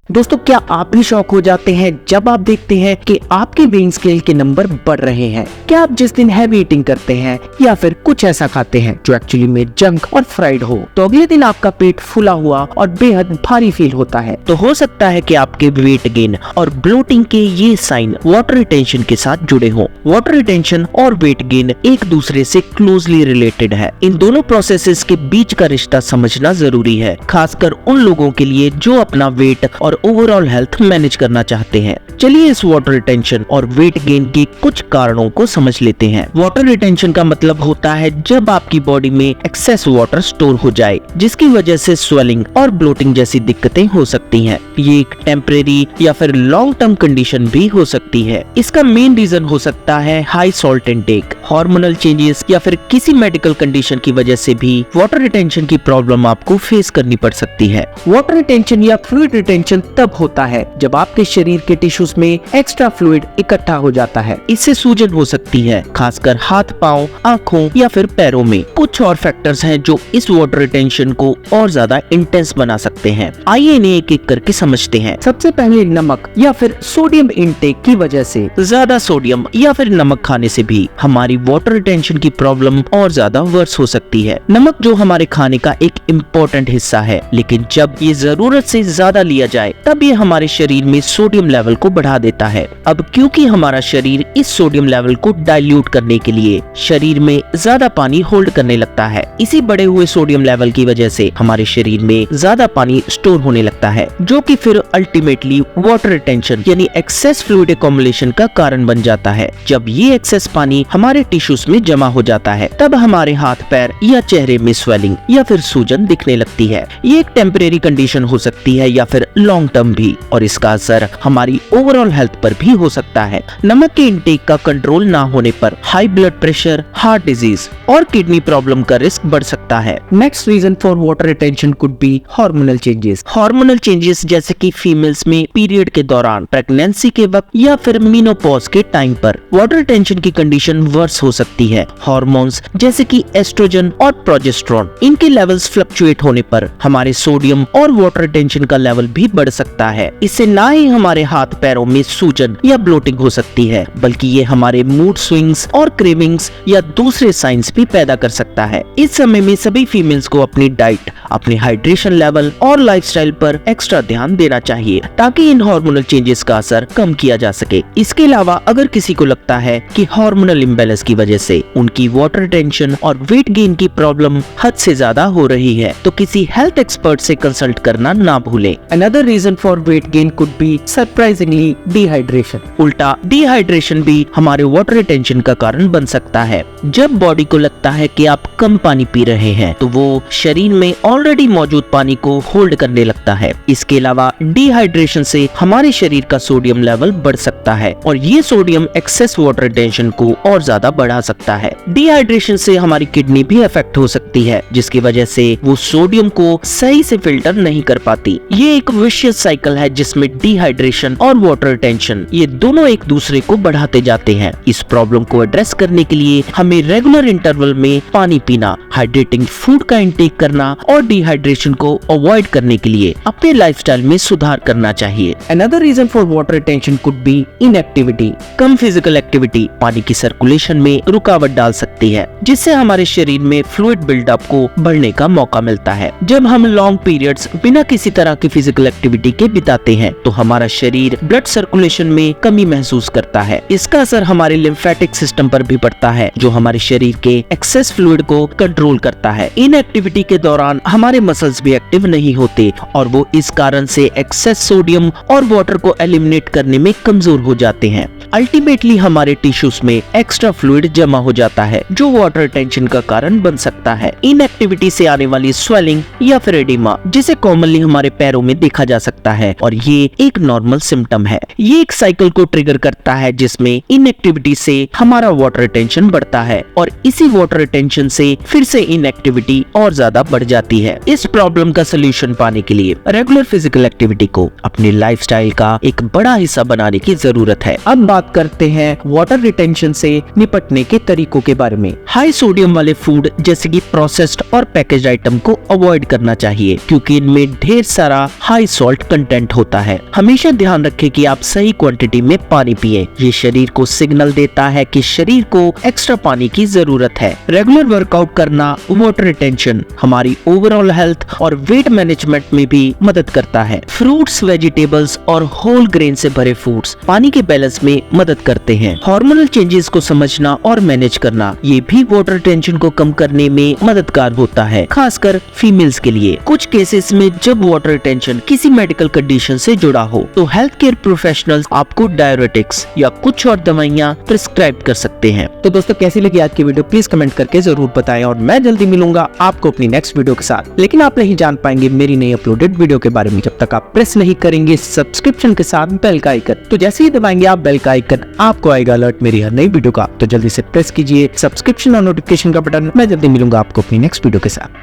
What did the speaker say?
दोस्तों, क्या आप भी शॉक हो जाते हैं जब आप देखते हैं कि आपके वेइंग स्केल के नंबर बढ़ रहे हैं? क्या आप जिस दिन हैवी ईटिंग करते हैं या फिर कुछ ऐसा खाते हैं जो एक्चुअली में जंक और फ्राइड हो, तो अगले दिन आपका पेट फूला हुआ और बेहद भारी फील होता है? तो हो सकता है कि आपके वेट गेन और ब्लोटिंग के ये साइन वाटर रिटेंशन के साथ जुड़े हों। वाटर रिटेंशन और वेट गेन एक दूसरे से क्लोजली रिलेटेड है। इन दोनों प्रोसेसेस के बीच का रिश्ता समझना जरूरी है, खासकर उन लोगों के लिए जो अपना वेट और ओवरऑल हेल्थ मैनेज करना चाहते हैं। चलिए इस वाटर रिटेंशन और वेट गेन के कुछ कारणों को समझ लेते हैं। वाटर रिटेंशन का मतलब होता है जब आपकी बॉडी में एक्सेस वाटर स्टोर हो जाए, जिसकी वजह से स्वेलिंग और ब्लोटिंग जैसी दिक्कतें हो सकती हैं। ये एक टेम्परेरी या फिर लॉन्ग टर्म कंडीशन भी हो सकती है। इसका मेन रीजन हो सकता है high salt intake, hormonal changes या फिर किसी मेडिकल कंडीशन की वजह से भी वाटर रिटेंशन की प्रॉब्लम आपको फेस करनी पड़ सकती है। वाटर रिटेंशन या फ्लूइड रिटेंशन तब होता है जब आपके शरीर के टिश्यूज में एक्स्ट्रा फ्लूइड इकट्ठा हो जाता है। इससे सूजन हो सकती है, खासकर हाथ, पाँव, आँखों या फिर पैरों में। कुछ और फैक्टर्स हैं जो इस वाटर रिटेंशन को और ज्यादा इंटेंस बना सकते हैं। आइए इन्हें एक एक करके समझते हैं। सबसे पहले नमक या फिर सोडियम इनटेक की वजह से। ज्यादा सोडियम या फिर नमक खाने से भी हमारी वाटर रिटेंशन की प्रॉब्लम और ज्यादा वर्स हो सकती है। नमक जो हमारे खाने का एक इम्पोर्टेंट हिस्सा है, लेकिन जब ये जरूरत से ज्यादा लिया जाए तब ये हमारे शरीर में सोडियम लेवल को बढ़ा देता है। अब क्योंकि हमारा शरीर इस सोडियम लेवल को डाइल्यूट करने के लिए शरीर में ज्यादा पानी होल्ड करने लगता है। इसी बढ़े हुए सोडियम लेवल की वजह से हमारे शरीर में ज्यादा पानी स्टोर होने लगता है, जो कि फिर अल्टीमेटली वाटर रिटेंशन यानी एक्सेस फ्लूइड एक्युमुलेशन का कारण बन जाता है। जब ये एक्सेस पानी हमारे टिश्यूज में जमा हो जाता है तब हमारे हाथ, पैर या चेहरे में स्वेलिंग या फिर सूजन दिखने लगती है। ये एक टेम्परेरी कंडीशन हो सकती है या फिर लॉन्ग टर्म भी, और इसका असर हमारी ओवरऑल हेल्थ पर भी हो सकता है। नमक के इंटेक का कंट्रोल ना होने पर high blood pressure, heart disease और किडनी प्रॉब्लम का रिस्क बढ़ सकता है। Next reason for water retention could be hormonal changes. Hormonal changes जैसे कि फीमेल्स में पीरियड के दौरान, प्रेगनेंसी के वक्त या फिर मेनोपॉज के टाइम पर वाटर रिटेंशन की कंडीशन वर्स हो सकती है। हार्मोन्स जैसे कि एस्ट्रोजन और प्रोजेस्टेरोन, इनके लेवल्स फ्लक्चुएट होने पर हमारे सोडियम और वाटर रिटेंशन का लेवल भी बढ़ सकता है। इससे ना ही हमारे हाथ पैरों में सूजन या ब्लोटिंग हो सकती है, बल्कि ये हमारे मूड स्विंग्स और क्रेविंग्स या दूसरे साइंस भी पैदा कर सकता है। इस समय में सभी फीमेल्स को अपनी डाइट, अपने हाइड्रेशन लेवल और लाइफस्टाइल पर एक्स्ट्रा ध्यान देना चाहिए ताकि इन हार्मोनल चेंजेस का असर कम किया जा सके। इसके अलावा अगर किसी को लगता है कि हार्मोनल इम्बैलेंस की वजह से उनकी वाटर रिटेंशन और वेट गेन की प्रॉब्लम हद से ज्यादा हो रही है, तो किसी हेल्थ एक्सपर्ट से कंसल्ट करना ना भूलें। Another reason for weight gain could be surprisingly dehydration। उल्टा डिहाइड्रेशन भी हमारे वाटर रिटेंशन का कारण बन सकता है। जब बॉडी को लगता है कि आप कम पानी पी रहे हैं, तो वो शरीर में ऑलरेडी मौजूद पानी को होल्ड करने लगता है। इसके अलावा डिहाइड्रेशन से हमारे शरीर का सोडियम लेवल बढ़ सकता है और ये सोडियम एक्सेस वाटर रिटेंशन को और ज्यादा बढ़ा सकता है। डिहाइड्रेशन से हमारी किडनी भी अफेक्ट हो सकती है, जिसकी वजह से वो सोडियम को सही से फिल्टर नहीं कर पाती। ये एक विशियस साइकिल है जिसमें डिहाइड्रेशन और वाटर रिटेंशन ये दोनों एक दूसरे को बढ़ाते जाते हैं। इस प्रॉब्लम को एड्रेस करने के लिए हमें रेगुलर इंटरवल में पानी पीना, हाइड्रेटिंग फूड का इंटेक करना और डिहाइड्रेशन को अवॉइड करने के लिए अपने लाइफस्टाइल में सुधार करना चाहिए। Another reason for water retention could be inactivity। Come physical activity पानी की सर्कुलेशन में रुकावट डाल सकती है, जिससे हमारे शरीर में फ्लूइड बिल्डअप को बढ़ने का मौका मिलता है। जब हम लॉन्ग पीरियड्स बिना किसी तरह की फिजिकल एक्टिविटी के बिताते हैं, तो हमारा शरीर ब्लड सर्कुलेशन में कमी महसूस करता है। इसका असर हमारे लिम्फेटिक सिस्टम पर भी पड़ता है, जो हमारे शरीर के एक्सेस फ्लूइड को कंट्रोल करता है। इन एक्टिविटी के दौरान हमारे मसल्स भी एक्टिव नहीं होते और वो इस कारण से एक्सेस सोडियम और वाटर को एलिमिनेट करने में कमजोर हो जाते हैं। अल्टीमेटली हमारे टिश्यूज में एक्स्ट्रा फ्लूइड जमा हो जाता है, जो वाटर रिटेंशन का कारण बन सकता है। इन एक्टिविटी से आने वाली स्वेलिंग या फिर एडिमा, जिसे कॉमनली हमारे पैरों में देखा जा सकता है, और ये एक नॉर्मल सिम्टम है। ये एक साइकिल को ट्रिगर करता है जिसमें इनएक्टिविटी से हमारा वाटर रिटेंशन बढ़ता है और इसी वाटर रिटेंशन से फिर से इनएक्टिविटी और ज्यादा बढ़ जाती है। इस प्रॉब्लम का सोल्यूशन पाने के लिए रेगुलर फिजिकल एक्टिविटी को अपने लाइफस्टाइल का एक बड़ा हिस्सा बनाने की जरूरत है। अब बात करते हैं वाटर रिटेंशन से निपटने के तरीकों के बारे में। हाई सोडियम वाले फूड जैसे कि प्रोसेस्ड और पैकेज्ड आइटम को अवॉइड करना चाहिए, क्योंकि इनमें ढेर सारा हाई सॉल्ट कंटेंट होता है। हमेशा ध्यान रखें कि आप सही क्वांटिटी में पानी पिए। ये शरीर को सिग्नल देता है कि शरीर को एक्स्ट्रा पानी की जरूरत है। रेगुलर वर्कआउट करना वाटर रिटेंशन, हमारी ओवरऑल हेल्थ और वेट मैनेजमेंट में भी मदद करता है। फ्रूट्स, वेजिटेबल्स और होल ग्रेन से भरे फूड्स पानी के बैलेंस में मदद करते हैं। हार्मोनल चेंजेस को समझना और मैनेज करना, ये भी वाटर रिटेंशन को कम करने में मददगार होता है, खासकर फीमेल्स के लिए। कुछ केसेस में जब वाटर रिटेंशन किसी मेडिकल कंडीशन से जुड़ा हो तो हेल्थ केयर प्रोफेशनल्स आपको डायरेटिक्स या कुछ और दवाइयाँ प्रिस्क्राइब कर सकते हैं। तो दोस्तों, कैसी लगी आज की वीडियो प्लीज कमेंट करके जरूर बताएं और मैं जल्दी मिलूंगा आपको अपनी नेक्स्ट वीडियो के साथ। लेकिन आप नहीं जान पाएंगे मेरी नई अपलोडेड वीडियो के बारे में जब तक आप प्रेस नहीं करेंगे सब्सक्रिप्शन के साथ बेल का आइकन। तो जैसे ही दबाएंगे आप बेल का आइकन, आपको आएगा अलर्ट मेरी हर नई वीडियो का। तो जल्दी से प्रेस कीजिए सब्सक्रिप्शन और नोटिफिकेशन का बटन। मैं जल्दी मिलूंगा आपको अपनी नेक्स्ट वीडियो के साथ।